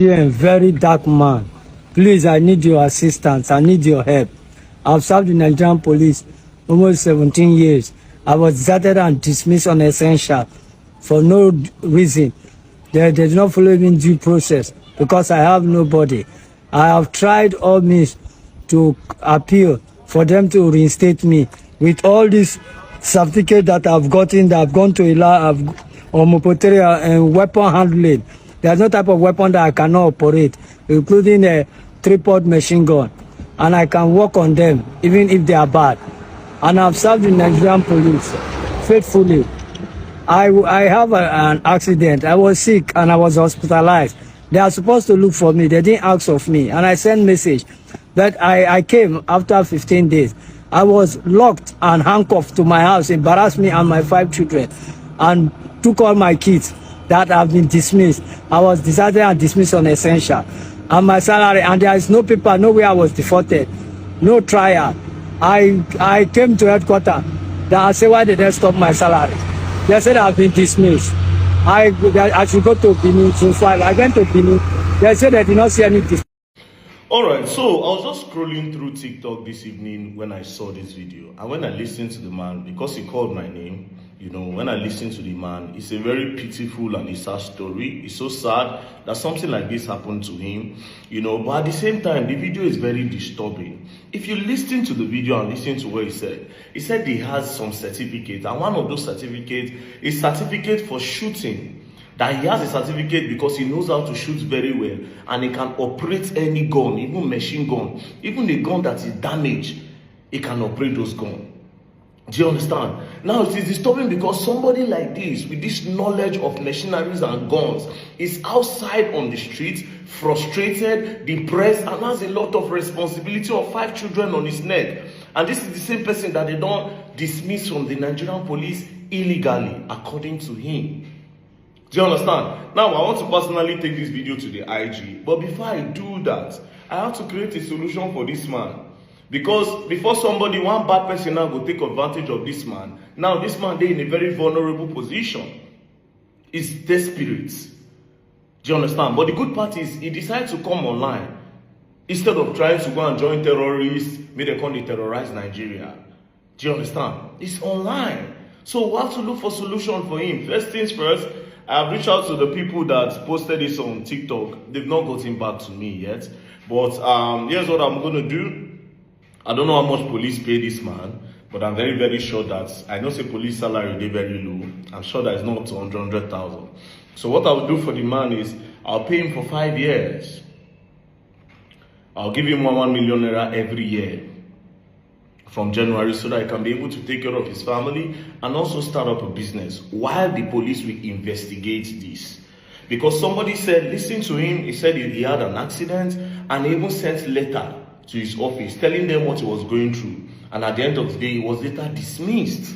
You are a very dark man. Please, I need your assistance. I need your help. I've served the Nigerian police almost 17 years. I was deserted and dismissed on essential for no reason. They did not follow me due process because I have nobody. I have tried all means to appeal for them to reinstate me with all this certificate that I've gotten, that I've gone to Omopoteria and weapon handling. There's no type of weapon that I cannot operate, including a three-pod machine gun. And I can work on them, even if they are bad. And I've served the Nigerian police faithfully. I have an accident. I was sick and I was hospitalized. They are supposed to look for me. They didn't ask of me. And I sent message that I came after 15 days. I was locked and handcuffed to my house, embarrassed me and my 5 children, and took all my kids that have been dismissed. I was deserted and dismissed on essential. And my salary, and there is no paper, nowhere I was defaulted, no trial. I came to headquarters. I said, why did they stop my salary? They said I've been dismissed. I should go to Benin to file. I went to Benin. They said they did not see any dismissal. Alright, so I was just scrolling through TikTok this evening when I saw this video. And when I listened to the man, because he called my name, when I listened to the man, it's a very pitiful and it's sad story. It's so sad that something like this happened to him, but at the same time, the video is very disturbing. If you listen to the video and listen to what he said he has some certificate, and one of those certificates is certificate for shooting. That he has a certificate because he knows how to shoot very well and he can operate any gun, even machine gun, even a gun that is damaged, he can operate those guns. Do you understand? Now it is disturbing because somebody like this, with this knowledge of machineries and guns, is outside on the streets, frustrated, depressed, and has a lot of responsibility of 5 children on his neck. And this is the same person that they don't dismiss from the Nigerian police illegally, according to him. Do you understand? Now, I want to personally take this video to the IG. But before I do that, I have to create a solution for this man. Because before one bad person now will take advantage of this man, now this man, they're in a very vulnerable position. It's desperate. Do you understand? But the good part is, he decided to come online. Instead of trying to go and join terrorists, maybe they can't terrorize Nigeria. Do you understand? It's online. So we have to look for solution for him. First things first, I've reached out to the people that posted this on TikTok. They've not gotten back to me yet. But here's what I'm going to do. I don't know how much police pay this man, but I'm very, very sure that I know say police salary they very low. I'm sure that it's not up to 100,000. So what I'll do for the man is I'll pay him for 5 years. I'll give him 1 million naira every year from January so that he can be able to take care of his family and also start up a business while the police will investigate this. Because somebody said, listen to him, he said he had an accident and he even sent letter to his office telling them what he was going through. And at the end of the day, he was later dismissed.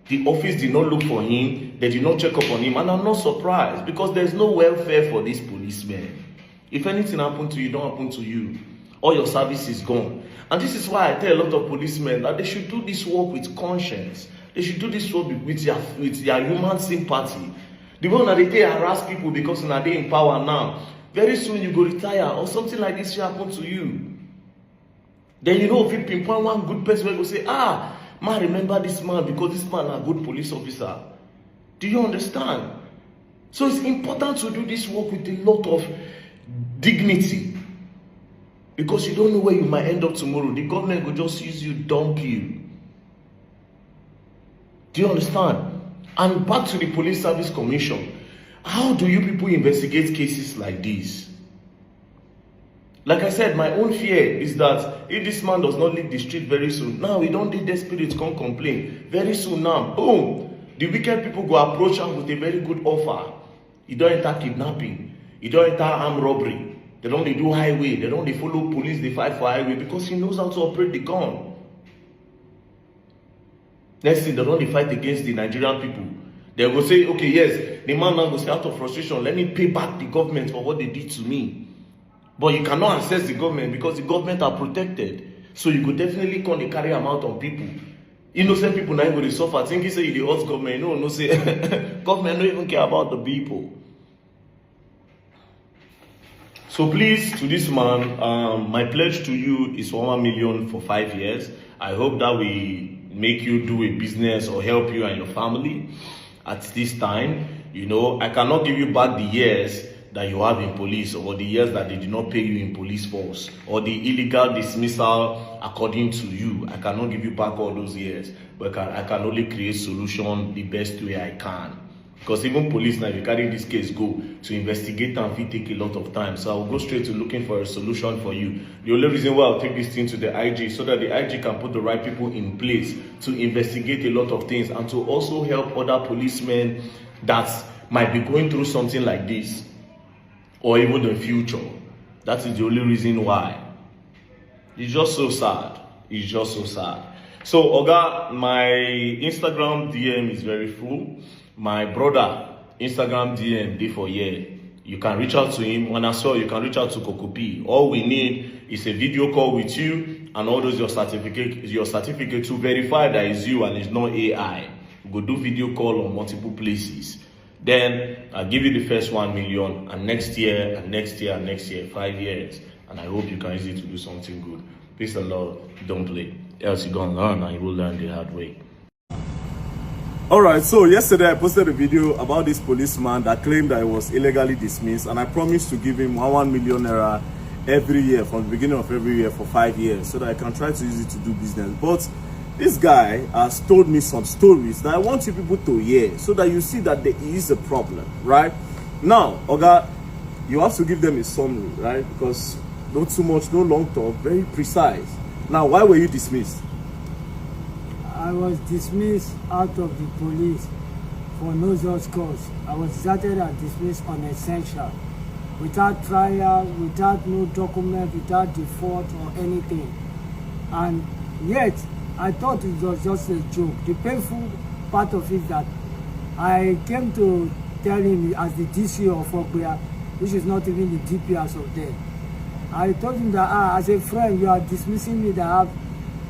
The office did not look for him, they did not check up on him, and I'm not surprised because there's no welfare for these policemen. If anything happened to you, don't happen to you. All your service is gone. And this is why I tell a lot of policemen that they should do this work with conscience. They should do this work with their human sympathy. The one that they harass people because now they're in power now. Very soon you go retire or something like this will happen to you. Then if you pinpoint one good person, you go say, man, remember this man because this man is a good police officer. Do you understand? So it's important to do this work with a lot of dignity. Because you don't know where you might end up tomorrow. The government will just use you, dump you. Do you understand? And back to the Police Service Commission. How do you people investigate cases like this? Like I said, my own fear is that if this man does not leave the street very soon, now we don't need desperate come complain. Very soon now, boom, the wicked people go approach him with a very good offer. You don't enter kidnapping. You don't enter armed robbery. They don't do highway. They don't follow police. They fight for highway because he knows how to operate the gun. Next thing, they don't fight against the Nigerian people. They will say, okay, yes, the man now will say out of frustration, let me pay back the government for what they did to me. But you cannot access the government because the government are protected. So you could definitely come and carry them out on people. Innocent people now going to suffer. Think he say the hot government. No, say government don't even care about the people. So please, to this man, my pledge to you is 1 million for 5 years. I hope that we make you do a business or help you and your family at this time. You know, I cannot give you back the years that you have in police, or the years that they did not pay you in police force, or the illegal dismissal according to you. I cannot give you back all those years, but I can only create solution the best way I can. Because even police now, if you carry this case go to investigate and it take a lot of time. So I'll go straight to looking for a solution for you. The only reason why I'll take this thing to the IG, so that the IG can put the right people in place to investigate a lot of things, and to also help other policemen that might be going through something like this, or even the future. That is the only reason why. It's just so sad. It's just so sad. So, Oga, my Instagram DM is very full. My brother, Instagram DM, day for year. You can reach out to him. When I saw you can reach out to Kokopi. All we need is a video call with you and all those your certificate to verify that it's you and it's not AI. Go do video call on multiple places. Then I'll give you the first 1 million, and next year, and next year, and next year, 5 years. And I hope you can use it to do something good. Please, the Lord, don't play. Else you're going to learn, and you will learn the hard way. Alright, so yesterday I posted a video about this policeman that claimed that he was illegally dismissed, and I promised to give him 1 million naira every year from the beginning of every year for 5 years, so that I can try to use it to do business. But this guy has told me some stories that I want you people to hear, so that you see that there is a problem, right? Now, Oga, you have to give them a summary, right? Because not too much, no long talk, very precise. Now, why were you dismissed? I was dismissed out of the police for no just cause. I was deserted and dismissed on essential, without trial, without no document, without default or anything. And yet, I thought it was just a joke. The painful part of it that I came to tell him as the DC of Ogbia, which is not even the DP as of then. I told him that, as a friend, you are dismissing me that I have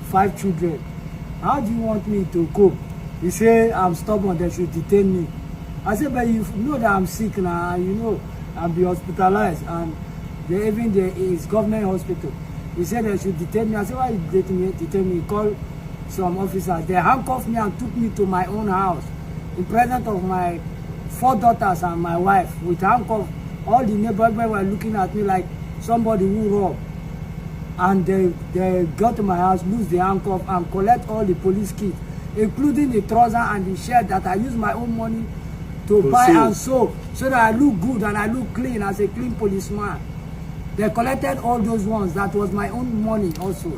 5 children. How do you want me to cope? He said, I'm stubborn, they should detain me. I said, but you know that I'm sick now, you know, I'll be hospitalized, and even there is government hospital. He said they should detain me. I said, why you detain me? He called some officers. They handcuffed me and took me to my own house in presence of my 4 daughters and my wife with handcuffs. All the neighbors were looking at me like somebody who robbed. And they got to my house, lose the handcuff, and collect all the police kits, including the trouser and the shirt that I use my own money to buy and sew, so that I look good and I look clean as a clean policeman. They collected all those ones. That was my own money also.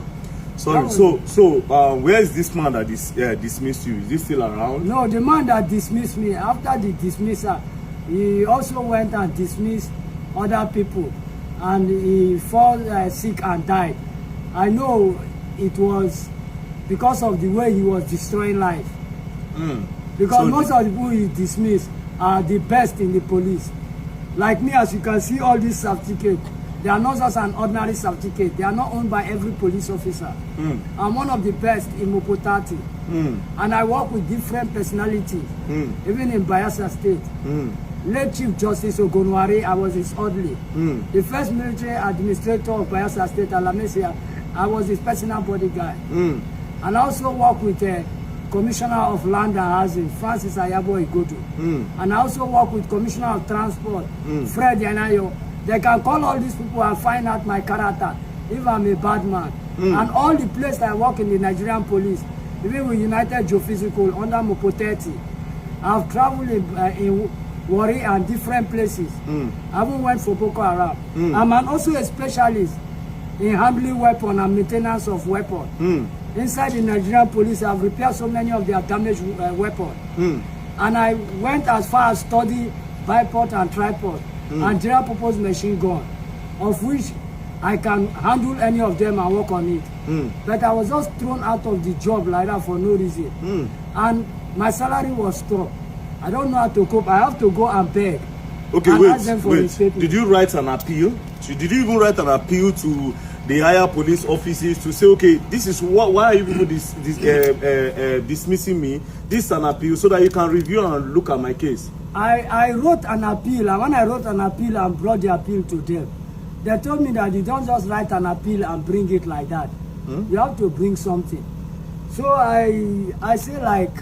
Sorry, so where is this man that dismissed you? Is he still around? No, the man that dismissed me, after the dismissal, he also went and dismissed other people, and he fell sick and died. I know it was because of the way he was destroying life. Because so most of the people he dismissed are the best in the police. Like me, as you can see, all these certificates, they are not just an ordinary certificate. They are not owned by every police officer. I'm one of the best in Mopotati. And I work with different personalities, even in Bayelsa State. Late Chief Justice Ogonwari, I was his orderly. The first military administrator of Bayelsa State, Alamesia, I was his personal bodyguard. And I also work with Commissioner of Land and Housing, Francis Ayabo Igodo. And I also work with Commissioner of Transport, Fred Yanayo. They can call all these people and find out my character, if I'm a bad man. And all the places I work in the Nigerian police, even with United Geophysical, under Mopoteti, I've traveled in Warri and different places. I even went for Boko Haram. I'm also a specialist in handling weapons and maintenance of weapons. Inside the Nigerian police, I've repaired so many of their damaged weapons. And I went as far as study bipod and tripod and general purpose machine gun, of which I can handle any of them and work on it. But I was just thrown out of the job like that for no reason. And my salary was stopped. I don't know how to cope. I have to go and beg. Okay, and wait. Did you write an appeal? Did you even write an appeal to the higher police offices to say, okay, this is why are you people dismissing me? This is an appeal, so that you can review and look at my case. I wrote an appeal, and when I wrote an appeal and brought the appeal to them, They told me that you don't just write an appeal and bring it like that. You have to bring something. So I say like,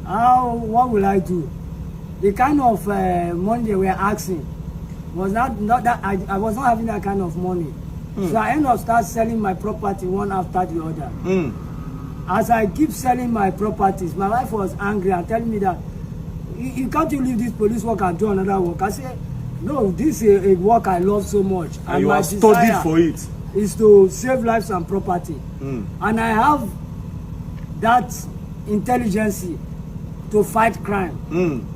what will I do? The kind of money they were asking was not that I was not having that kind of money. So I ended up start selling my property one after the other. As I keep selling my properties, my wife was angry and telling me that you can't leave this police work and do another work. I said, no, this is a work I love so much. And you have studied for it. Is to save lives and property. And I have that intelligence to fight crime.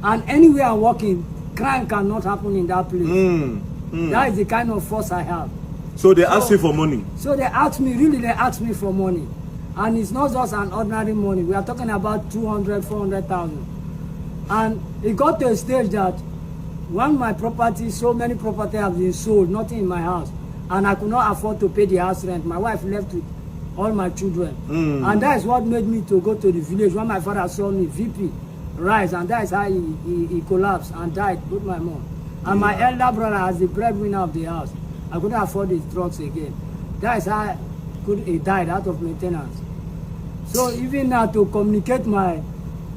And anywhere I'm working, crime cannot happen in that place. That is the kind of force I have. So they asked you for money? So they asked me for money. And it's not just an ordinary money. We are talking about 200, 400,000. And it got to a stage that when my property, so many property have been sold, nothing in my house, and I could not afford to pay the house rent. My wife left with all my children. And that is what made me to go to the village. When my father saw me, VP, rise, and that is how he collapsed and died, both my mom. And my elder brother, as the breadwinner of the house, I couldn't afford his drugs again. That is how he died out of maintenance. So even now to communicate my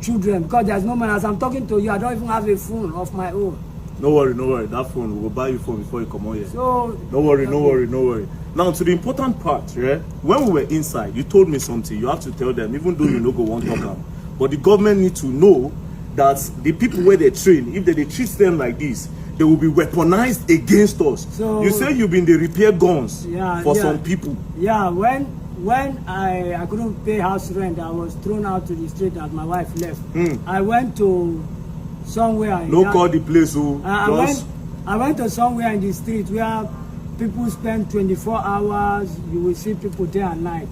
children, because there's no man, as I'm talking to you, I don't even have a phone of my own. No worry, no worry. That phone, we will buy you phone before you come out here. So no worry, no worry, no worry. Now to the important part, yeah? When we were inside, you told me something. You have to tell them, even though you no go one talk. But the government need to know that the people where they train, if they treat them like this, they will be weaponized against us. So you say you've been the repair guns for some people. Yeah, when I couldn't pay house rent, I was thrown out to the street as my wife left. I went to somewhere. No call the place. I went to somewhere in the street where people spend 24 hours. You will see people day and night.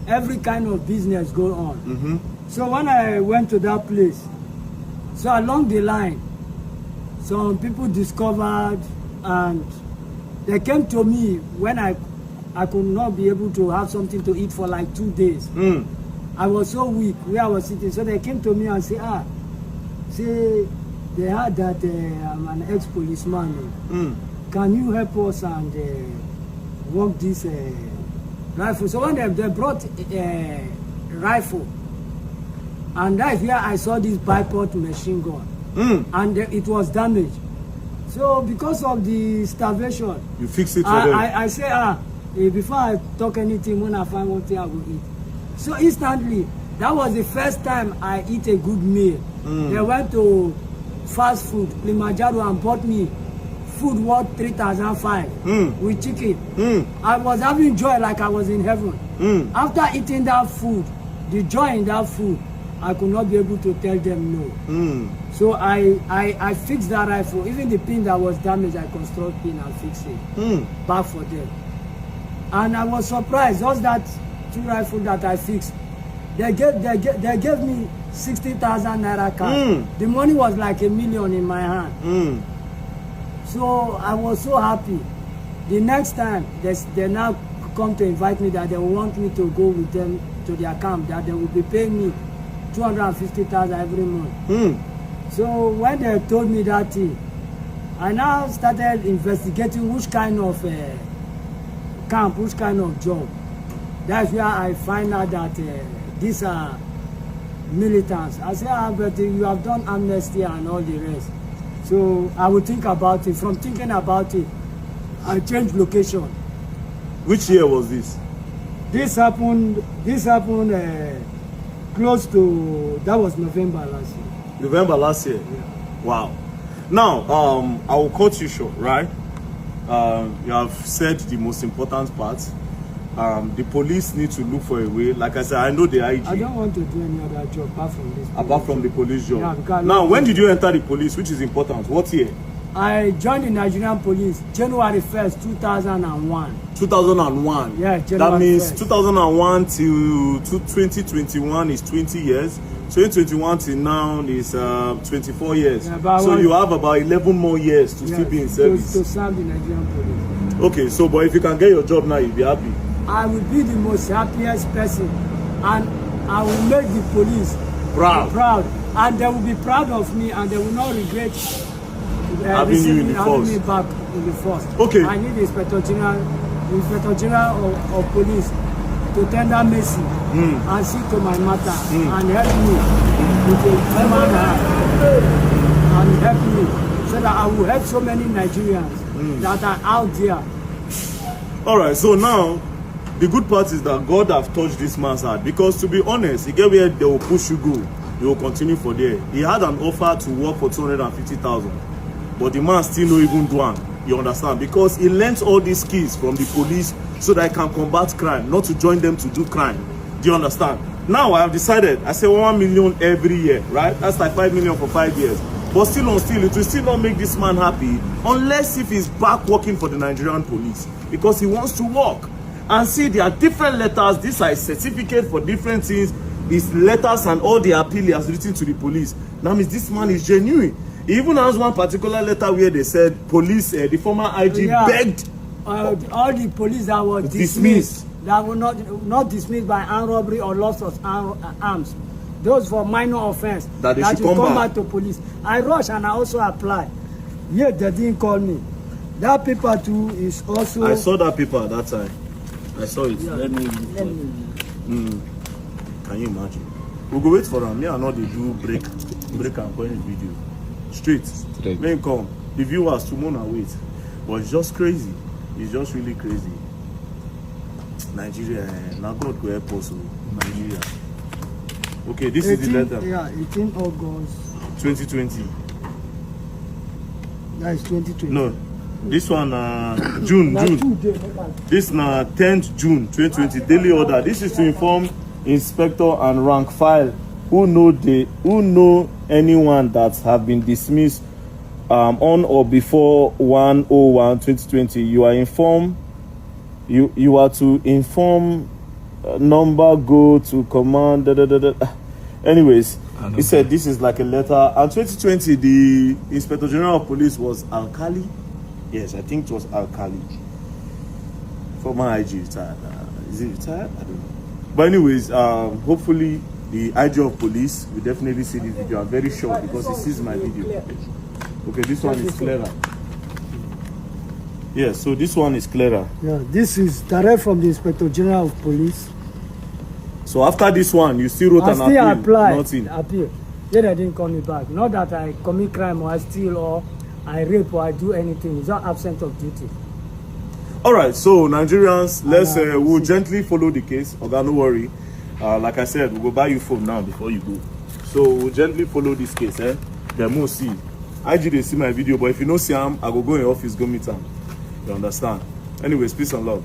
Every kind of business go on. So when I went to that place, so along the line, some people discovered and they came to me when I could not be able to have something to eat for like 2 days. I was so weak where I was sitting. So they came to me and say, they heard that I'm an ex-policeman. Can you help us and work this rifle? So when they brought a rifle, and that's where I saw this bipod machine gun. And it was damaged. So because of the starvation, you fix it for them. I say, before I talk anything, when I find one thing I will eat. So instantly, that was the first time I eat a good meal. They went to fast food, Kilimanjaro, and bought me food worth 3,500 with chicken. I was having joy like I was in heaven. After eating that food, the joy in that food, I could not be able to tell them no. So I fixed that rifle. Even the pin that was damaged, I construct pin and fix it back for them. And I was surprised. Just that 2 rifles that I fixed, they gave me 60,000 naira cash. The money was like $1 million in my hand. So I was so happy. The next time they now come to invite me that they want me to go with them to their camp, that they will be paying me 250,000 every month. So when they told me that thing, I now started investigating which kind of camp, which kind of job. That's where I find out that these are militants. I say, but you have done amnesty and all the rest. So I will think about it. From thinking about it, I changed location. Which year was this? This happened close to, that was November last year. November last year? Yeah. Wow. Now, I will cut you short, right? You have said the most important part. The police need to look for a way. Like I said, I know the IG. I don't want to do any other job apart from this. Apart from the police job. Yeah, now, when did you enter the police, which is important? What year? I joined the Nigerian police January 1st, 2001. 2001? Yeah, January That means 1st. 2001 till 2021 is 20 years. 2021 till now is 24 years. Yeah, so you have about 11 more years to still be in service. To serve the Nigerian police. Okay, so but if you can get your job now, you'll be happy. I will be the most happiest person, and I will make the police proud, and they will be proud of me, and they will not regret having you in the force. Me back in the force. Okay. I need the Inspector General of Police to tender mercy and see to my matter and help me with a permanent and help me so that I will help so many Nigerians that are out there. All right, so now the good part is that God have touched this man's heart, because to be honest, he get where they will push you go, you will continue for there. He had an offer to work for 250,000, but the man still no even do one. You understand? Because he learns all these skills from the police so that he can combat crime, not to join them to do crime. Do you understand? Now I have decided, I say 1 million every year, right? That's like 5 million for 5 years. But still on still, it will still not make this man happy unless if he's back working for the Nigerian police, because he wants to work. And see, there are different letters. These are a certificate for different things. His letters and all the appeal he has written to the police. That means this man is genuine. He even has one particular letter where they said police, the former IG begged all the police that were dismissed, that were not dismissed by armed robbery or loss of arms. Those for minor offense that they should come back to police. I rush and I also apply. Yet they didn't call me. That paper too is also. I saw that paper at that time. I saw it. Yeah. Let me. Can you imagine? We'll go wait for them. Me and not they do break and point video. Straight. May come. The viewers tomorrow wait. But it's just crazy. It's just really crazy. Nigeria. Now God go help us. Nigeria. Okay, this is the letter. Yeah, 18 August 2020. That is 2020. No. This one June. This na 10th June 2020. Daily order. This is to inform inspector and rank file who know anyone that have been dismissed on or before 1/01/2020. You are informed. You are to inform. Number go to command. Anyways, he said this is like a letter. And 2020, the Inspector General of Police was Alkali. Yes, I think it was Alkali. Former IG retired. Is he retired? I don't know. But anyways, hopefully the IG of Police will definitely see this video. I'm very sure because he sees my video. Okay, this one is clearer. Yes, so this one is clearer. Yeah, this is direct from the Inspector General of Police. So after this one, you still wrote an appeal? I still applied. Nothing. Appeal. Then they didn't call me back. Not that I commit crime or I steal or I rape or I do anything. It's not absent of duty. All right, so Nigerians, we'll gently follow the case. Okay, no worry. Like I said, we'll go buy you phone now before you go. So we'll gently follow this case. Then we'll see. IG they see my video, but if you don't see him, I go in your office, go meet him. You understand? Anyways, peace and love.